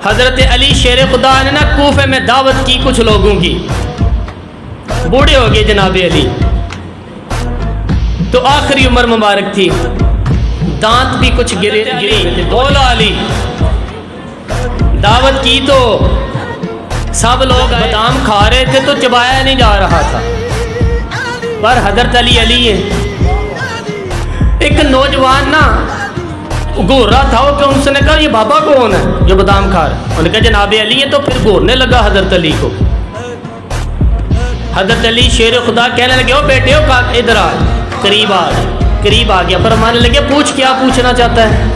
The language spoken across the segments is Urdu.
حضرت علی شیر خدا نے نا کوفے میں دعوت کی کچھ لوگوں کی، بوڑھے ہو گئے جناب علی، تو آخری عمر مبارک تھی، دانت بھی کچھ گرے تھے۔ بولا علی دعوت کی تو سب لوگ بادام کھا رہے تھے تو چبایا نہیں جا رہا تھا، پر حضرت علی علی ہے۔ ایک نوجوان نا گھور رہا تھا کہ ان سے نے کہا یہ بابا کون ہے جو بادام کھا رہا ہے؟ انہوں نے کہا جناب علی ہے، تو پھر گھورنے لگا حضرت علی کو۔ حضرت علی شیر خدا کہنے لگے او بیٹے ہو ادھر آ، قریب آ گیا، فرمانے لگے پوچھ کیا پوچھنا چاہتا ہے؟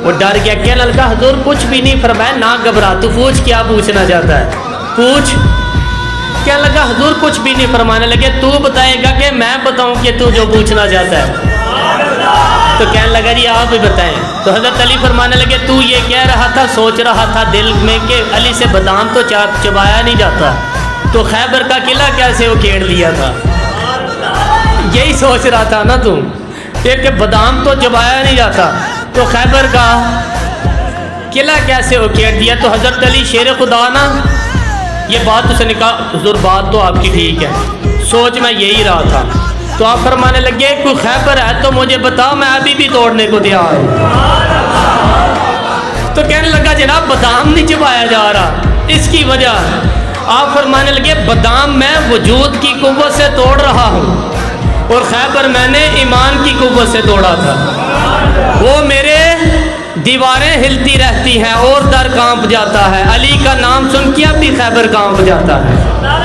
وہ ڈر گیا، کہنے لگا حضور کچھ بھی نہیں، فرمایا نہ گھبرا، تو پوچھ کیا پوچھنا چاہتا ہے، پوچھ۔ کہنے لگا حضور کچھ بھی نہیں، فرمانے لگے تو بتائے گا کہ میں بتاؤں کہ تو جو پوچھنا چاہتا ہے؟ تو کہنے لگا جی آپ ہی بتائیں۔ تو حضرت علی فرمانے لگے تو یہ کہہ رہا تھا، سوچ رہا تھا دل میں کہ علی سے بادام تو چبایا نہیں جاتا، تو خیبر کا قلعہ کیسے اکھیڑ لیا تھا؟ یہی سوچ رہا تھا نا تم کہ بادام تو چبایا نہیں جاتا، تو خیبر کا قلعہ کیسے اکھیڑ دیا؟ تو حضرت علی شیر خدا نا یہ بات اس نے کہا حضور بات تو آپ کی ٹھیک ہے، سوچ میں یہی رہا تھا۔ تو آپ فرمانے لگے کوئی خیبر ہے تو مجھے بتاؤ، میں ابھی بھی توڑنے کو تیار ہوں۔ تو کہنے لگا جناب بادام نہیں چبایا جا رہا، اس کی وجہ آپ فرمانے لگے بادام میں وجود کی قوت سے توڑ رہا ہوں، اور خیبر میں نے ایمان کی قوت سے توڑا تھا۔ وہ میرے دیواریں ہلتی رہتی ہیں اور در کانپ جاتا ہے، علی کا نام سن کے اب بھی خیبر کانپ جاتا ہے۔